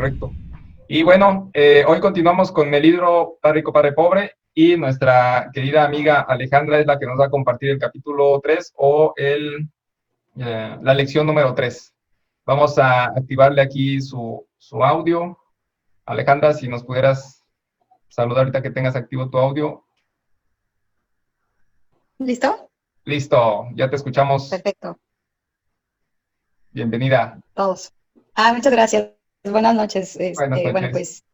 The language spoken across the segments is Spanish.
correcto. Y bueno, hoy continuamos con el libro Padre Rico, Padre Pobre, y nuestra querida amiga Alejandra es la que nos va a compartir el capítulo 3 o la lección número 3. Vamos a activarle aquí su audio. Alejandra, si nos pudieras saludar ahorita que tengas activo tu audio. ¿Listo? Listo, ya te escuchamos. Perfecto, Bienvenida. todos. Muchas gracias. Buenas noches. Buenas Bueno, noches. pues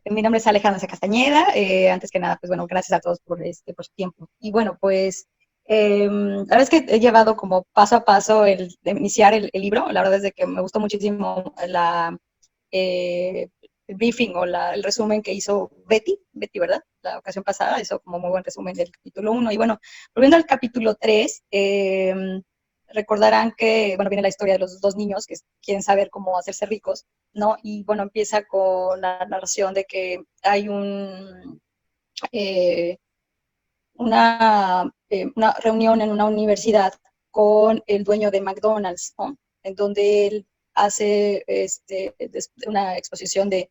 mi nombre es Alejandra C. Castañeda. Antes que nada, pues bueno, gracias a todos por su tiempo. Y bueno, pues la verdad es que he llevado como paso a paso de iniciar el libro. La verdad es de que me gustó muchísimo eh, el briefing o el resumen que hizo Betty, ¿verdad? La ocasión pasada hizo como muy buen resumen del capítulo 1. Y bueno, volviendo al capítulo 3, recordarán que, bueno, viene la historia de los dos niños que quieren saber cómo hacerse ricos, ¿no? Y bueno, empieza con la narración de que hay eh, una reunión en una universidad con el dueño de McDonald's, ¿no? En donde él hace una exposición de,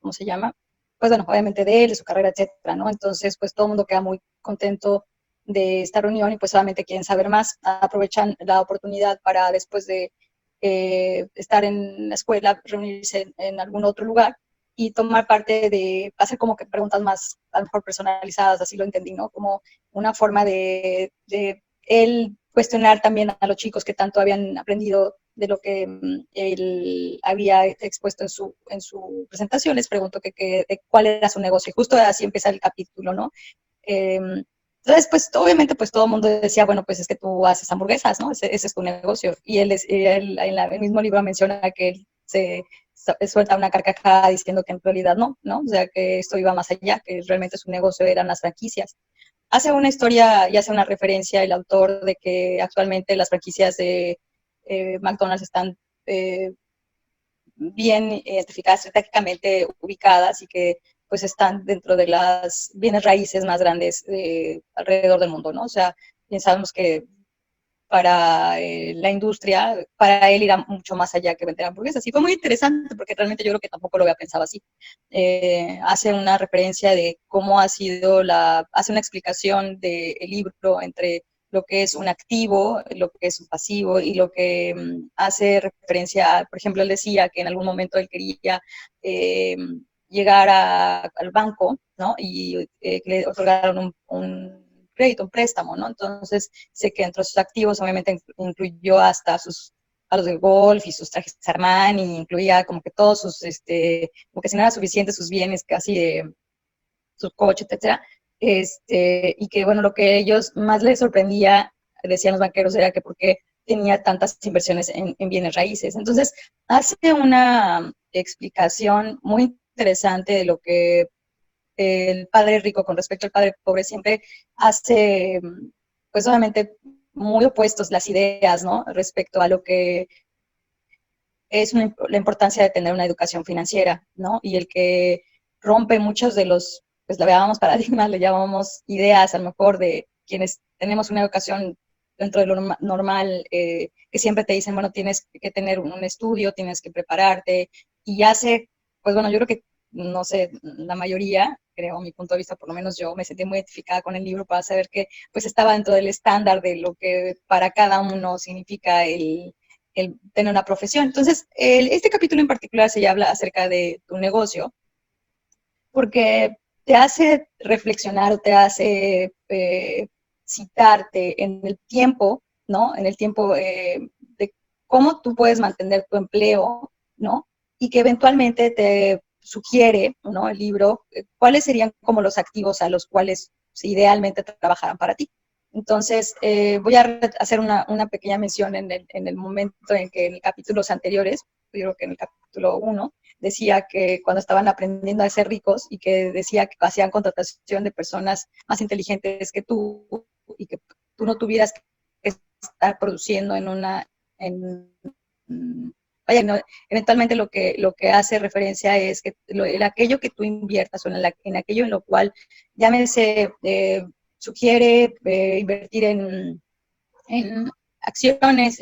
¿cómo se llama? Pues bueno, obviamente de él, de su carrera, etcétera, ¿no? Entonces, pues todo el mundo queda muy contento de esta reunión y pues solamente quieren saber más, aprovechan la oportunidad para después de estar en la escuela, reunirse en algún otro lugar y tomar parte de, hacer como que preguntas más, a lo mejor personalizadas, así lo entendí, ¿no? Como una forma de él cuestionar también a los chicos que tanto habían aprendido de lo que él había expuesto en su presentación, les preguntó de cuál era su negocio, y justo así empieza el capítulo, ¿no? Eh, entonces, pues obviamente, pues todo el mundo decía, bueno, pues es que tú haces hamburguesas, ¿no? Ese es tu negocio. Y él en el mismo libro menciona que él suelta una carcajada diciendo que en realidad no, ¿no? O sea, que esto iba más allá, que realmente su negocio eran las franquicias. Hace una historia y hace una referencia el autor de que actualmente las franquicias de McDonald's están bien identificadas, estratégicamente ubicadas y que pues están dentro de las bienes raíces más grandes alrededor del mundo, ¿no? O sea, bien sabemos que para la industria, para él irá mucho más allá que vender hamburguesas. Y fue muy interesante porque realmente yo creo que tampoco lo había pensado así. Hace una referencia de cómo hace una explicación del libro entre lo que es un activo, lo que es un pasivo y lo que hace referencia, por ejemplo, él decía que en algún momento él quería eh, llegar al banco, ¿no? Y que le otorgaron un crédito, un préstamo, ¿no? Entonces, sé que entre sus activos obviamente incluyó hasta sus palos de golf y sus trajes Armani, incluía como que todos como que si no era suficiente sus bienes casi de su coche, etcétera, y que bueno, lo que ellos más les sorprendía, decían los banqueros, era que por qué tenía tantas inversiones en bienes raíces. Entonces, hace una explicación muy interesante de lo que el padre rico con respecto al padre pobre siempre hace, pues obviamente, muy opuestos las ideas, ¿no? Respecto a lo que es la importancia de tener una educación financiera, ¿no? Y el que rompe muchos de los, pues la llamamos paradigmas, le llamamos ideas, a lo mejor, de quienes tenemos una educación dentro de lo normal, que siempre te dicen, bueno, tienes que tener un estudio, tienes que prepararte, y hace, pues bueno, yo creo que, no sé, la mayoría, creo, a mi punto de vista, por lo menos yo me sentí muy identificada con el libro para saber que pues estaba dentro del estándar de lo que para cada uno significa el tener una profesión. Entonces, este capítulo en particular se habla acerca de tu negocio, porque te hace reflexionar o te hace citarte en el tiempo, ¿no? En el tiempo de cómo tú puedes mantener tu empleo, ¿no? Y que eventualmente te sugiere, ¿no? El libro, cuáles serían como los activos a los cuales idealmente trabajarán para ti. Entonces, voy a hacer una pequeña mención en el momento en que en capítulos anteriores, yo creo que en el capítulo 1, decía que cuando estaban aprendiendo a ser ricos y que decía que hacían contratación de personas más inteligentes que tú y que tú no tuvieras que estar produciendo en, vaya, no, eventualmente lo que hace referencia es que en aquello que tú inviertas o en aquello en lo cual, llámese, sugiere invertir en acciones,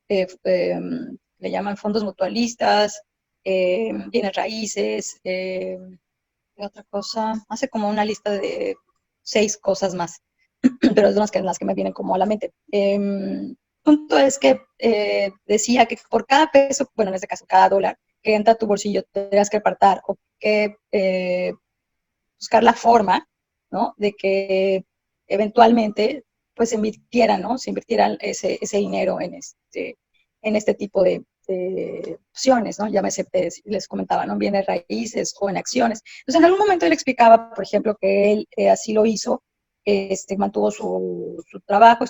le llaman fondos mutualistas, bienes raíces, otra cosa, hace como una lista de 6 cosas más, pero es las que me vienen como a la mente. Punto es que decía que por cada peso, bueno, en este caso, cada dólar que entra a tu bolsillo, tendrías que apartar o que buscar la forma, ¿no? De que eventualmente, pues, se invirtieran ese dinero en este tipo de opciones, ¿no? Llámese, les comentaba, ¿no? Bienes raíces o en acciones. Entonces, en algún momento él explicaba, por ejemplo, que él así lo hizo, mantuvo su trabajo,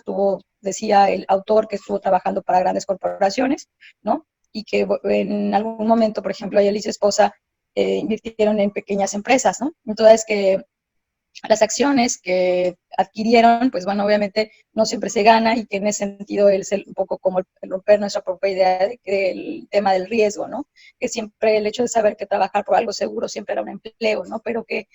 decía el autor que estuvo trabajando para grandes corporaciones, ¿no? Y que en algún momento, por ejemplo, él y su esposa invirtieron en pequeñas empresas, ¿no? Entonces, que las acciones que adquirieron, pues bueno, obviamente no siempre se gana y que en ese sentido es un poco como el romper nuestra propia idea del tema del riesgo, ¿no? Que siempre el hecho de saber que trabajar por algo seguro siempre era un empleo, ¿no? Pero que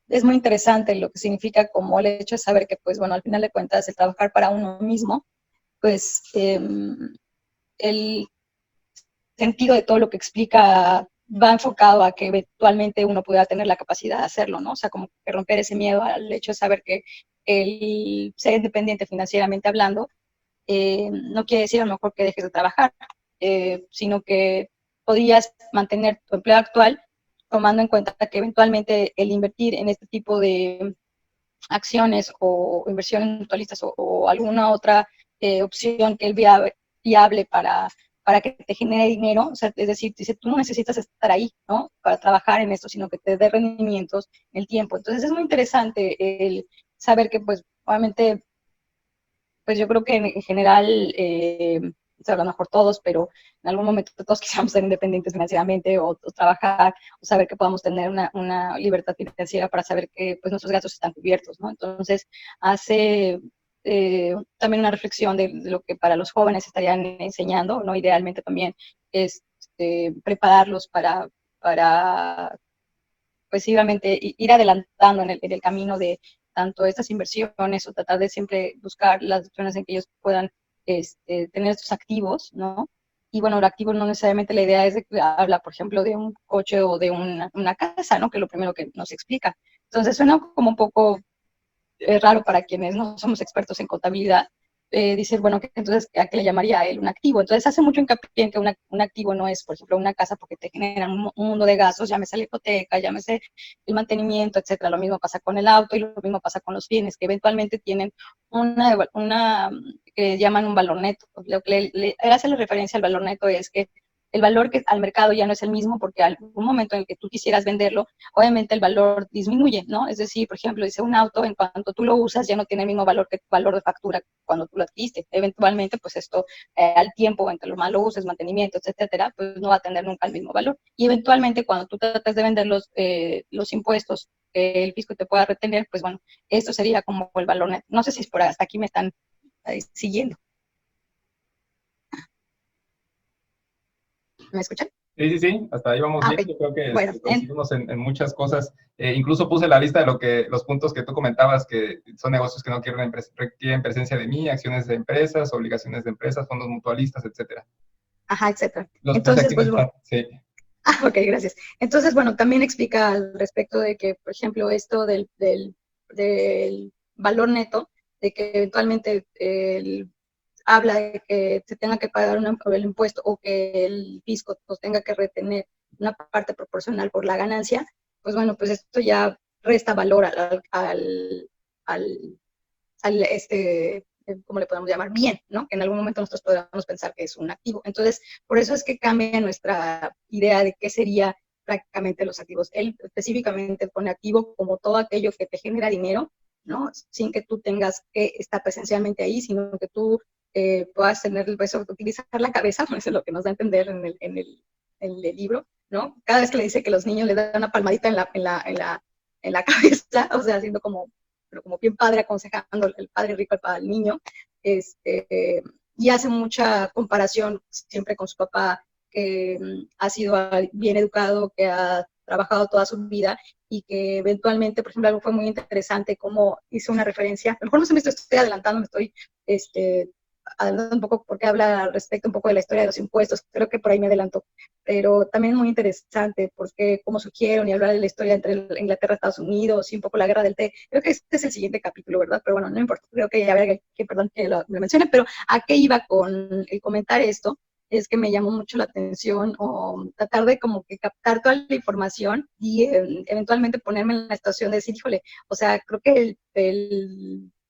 es muy interesante lo que significa como el hecho de saber que, pues bueno, al final de cuentas, el trabajar para uno mismo, pues el sentido de todo lo que explica va enfocado a que eventualmente uno pueda tener la capacidad de hacerlo, ¿no? O sea, como que romper ese miedo al hecho de saber que el ser independiente financieramente hablando no quiere decir a lo mejor que dejes de trabajar, sino que podías mantener tu empleo actual tomando en cuenta que eventualmente el invertir en este tipo de acciones o inversiones mutualistas o alguna otra opción que él viable para que te genere dinero, o sea, es decir, dice, tú no necesitas estar ahí, ¿no? Para trabajar en esto, sino que te dé rendimientos en el tiempo. Entonces es muy interesante el saber que, pues, obviamente, pues yo creo que en general, a lo mejor todos, pero en algún momento todos quisiéramos ser independientes financieramente o trabajar o saber que podamos tener una libertad financiera para saber que pues, nuestros gastos están cubiertos, ¿no? Entonces, hace también una reflexión de lo que para los jóvenes estarían enseñando, ¿no? Idealmente también es prepararlos para pues obviamente ir adelantando en el camino de tanto estas inversiones o tratar de siempre buscar las opciones en que ellos puedan tener estos activos, ¿no? Y bueno, el activo no necesariamente la idea es de que habla, por ejemplo, de un coche o de una casa, ¿no? Que es lo primero que nos explica. Entonces suena como un poco raro para quienes no somos expertos en contabilidad, decir, bueno, entonces, ¿a qué le llamaría a él un activo? Entonces hace mucho hincapié en que un activo no es, por ejemplo, una casa porque te generan un mundo de gastos, llámese la hipoteca, llámese el mantenimiento, etcétera. Lo mismo pasa con el auto y lo mismo pasa con los bienes, que eventualmente tienen una que llaman un valor neto. Lo que él hace la referencia al valor neto es que el valor que al mercado ya no es el mismo porque algún momento en el que tú quisieras venderlo, obviamente el valor disminuye, ¿no? Es decir, por ejemplo, dice un auto, en cuanto tú lo usas, ya no tiene el mismo valor que tu valor de factura cuando tú lo adquiriste. Eventualmente, pues esto al tiempo, entre lo más lo uses, mantenimiento, etcétera, pues no va a tener nunca el mismo valor. Y eventualmente, cuando tú tratas de vender los impuestos que el fisco te pueda retener, pues bueno, esto sería como el valor neto. No sé si es por hasta aquí me están siguiendo. ¿Me escuchan? Sí, sí, sí, hasta ahí vamos bien. Okay. Yo creo que Bueno, coincidimos en muchas cosas. Incluso puse la lista de los puntos que tú comentabas, que son negocios que no requieren presencia de mí, acciones de empresas, obligaciones de empresas, fondos mutualistas, etcétera. Ajá, etcétera. Los puse Entonces, aquí en pues el bueno. chat, sí. Ok, gracias. Entonces, bueno, también explica al respecto de que, por ejemplo, esto del valor neto, de que eventualmente habla de que se tenga que pagar el impuesto o que el fisco pues, tenga que retener una parte proporcional por la ganancia, pues bueno, pues esto ya resta valor al ¿cómo le podemos llamar? Bien, ¿no? Que en algún momento nosotros podamos pensar que es un activo. Entonces, por eso es que cambia nuestra idea de qué sería prácticamente los activos. Él específicamente pone activo como todo aquello que te genera dinero, ¿no? Sin que tú tengas que estar presencialmente ahí, sino que tú puedas tener el peso, utilizar la cabeza, eso es lo que nos da a entender en el libro, ¿no? Cada vez que le dice que los niños le dan una palmadita en la cabeza, o sea, haciendo como pero como bien padre aconsejando el padre rico al niño, y hace mucha comparación siempre con su papá, que ha sido bien educado, que ha trabajado toda su vida y que eventualmente, por ejemplo, algo fue muy interesante, como hizo una referencia, a lo mejor no se me estoy adelantando, me estoy adelantando un poco porque habla al respecto un poco de la historia de los impuestos, creo que por ahí me adelanto, pero también muy interesante porque cómo surgieron y hablar de la historia entre Inglaterra y Estados Unidos y un poco la guerra del té. Creo que este es el siguiente capítulo, ¿verdad? Pero bueno, no importa, creo que ya veré perdón que lo mencione, pero ¿a qué iba con el comentar esto? Es que me llamó mucho la atención o tratar de como que captar toda la información y eventualmente ponerme en la situación de decir, híjole, o sea, creo que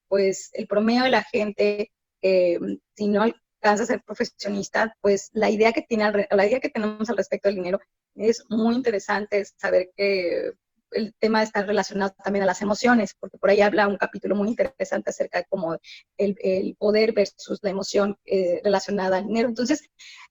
pues el promedio de la gente, si no alcanza a ser profesionista, pues la idea que tenemos al respecto del dinero es muy interesante, saber que el tema está relacionado también a las emociones, porque por ahí habla un capítulo muy interesante acerca de cómo el poder versus la emoción relacionada al dinero. Entonces,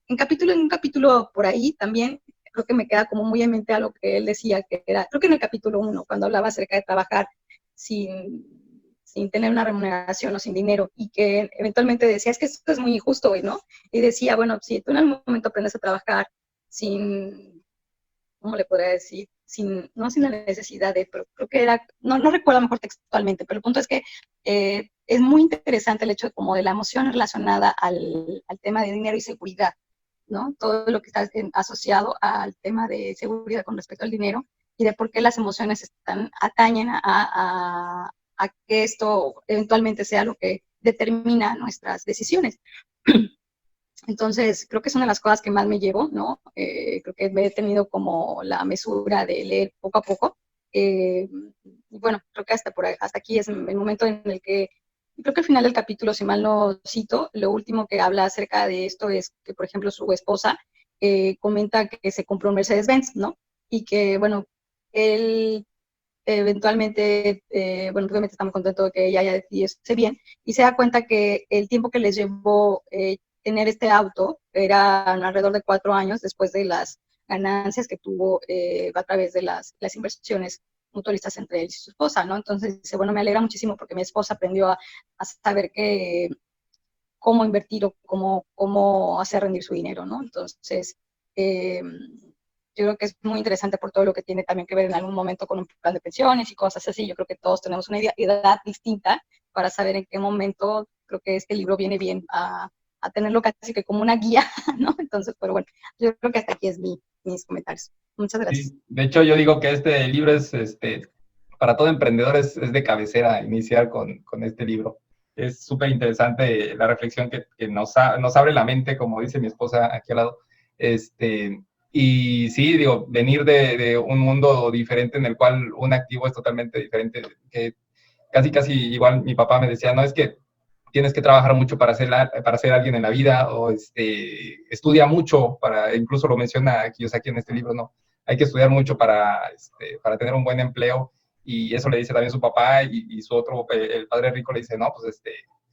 en un capítulo por ahí también creo que me queda como muy en mente a lo que él decía, que era, creo que en el capítulo 1, cuando hablaba acerca de trabajar sin tener una remuneración o sin dinero, y que eventualmente decía, es que esto es muy injusto, ¿no? Y decía, bueno, si tú en algún momento aprendes a trabajar sin, ¿cómo le podría decir? No sin la necesidad de, pero creo que era, no recuerdo mejor textualmente, pero el punto es que es muy interesante el hecho de como de la emoción relacionada al tema de dinero y seguridad, ¿no? Todo lo que está asociado al tema de seguridad con respecto al dinero y de por qué las emociones atañen a que esto eventualmente sea lo que determina nuestras decisiones. Entonces, creo que es una de las cosas que más me llevo, ¿no? Creo que he tenido como la mesura de leer poco a poco. Y bueno, creo que hasta aquí es el momento en el que, creo que al final del capítulo, si mal no cito, lo último que habla acerca de esto es que, por ejemplo, su esposa comenta que se compró un Mercedes-Benz, ¿no? Y que, bueno, él eventualmente, bueno, obviamente está muy contento de que ella haya decidido irse bien, y se da cuenta que el tiempo que les llevó tener este auto era alrededor de 4 años después de las ganancias que tuvo a través de las inversiones mutualistas entre él y su esposa, ¿no? Entonces dice, bueno, me alegra muchísimo porque mi esposa aprendió a saber cómo invertir o cómo hacer rendir su dinero, ¿no? Entonces, yo creo que es muy interesante por todo lo que tiene también que ver en algún momento con un plan de pensiones y cosas así. Yo creo que todos tenemos una edad distinta para saber en qué momento creo que este libro viene bien a tenerlo casi que como una guía, ¿no? Entonces, pero bueno, yo creo que hasta aquí es mis comentarios. Muchas gracias. Sí, de hecho, yo digo que este libro es, para todo emprendedor es de cabecera iniciar con este libro. Es súper interesante la reflexión que nos abre la mente, como dice mi esposa aquí al lado. Y sí, digo, venir de un mundo diferente en el cual un activo es totalmente diferente, que casi igual mi papá me decía, no, es que tienes que trabajar mucho para ser alguien en la vida, o estudia mucho, incluso lo menciona Kiyosaki en este libro, ¿no? Hay que estudiar mucho para tener un buen empleo, y eso le dice también su papá, y su otro, el padre rico, le dice, no, pues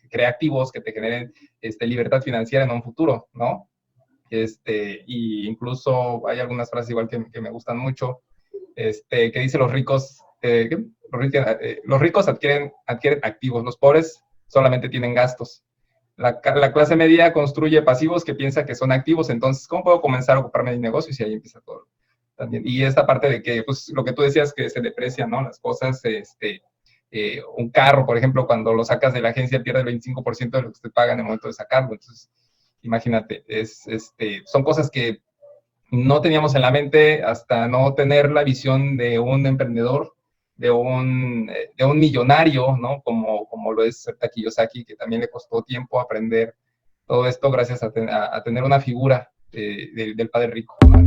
crea activos que te generen libertad financiera en un futuro, ¿no? Y incluso hay algunas frases igual que me gustan mucho, que dice los ricos, los ricos adquieren activos, los pobres solamente tienen gastos. La clase media construye pasivos que piensa que son activos, entonces, ¿cómo puedo comenzar a ocuparme de mi negocio? Y ahí empieza todo. También. Y esta parte de que, pues, lo que tú decías, que se deprecian, ¿no? Las cosas, un carro, por ejemplo, cuando lo sacas de la agencia pierde el 25% de lo que te pagan en el momento de sacarlo. Entonces, imagínate, son cosas que no teníamos en la mente hasta no tener la visión de un emprendedor, de un millonario, ¿no? Como lo es Kiyosaki, que también le costó tiempo aprender todo esto gracias a tener una figura del padre rico, ¿no?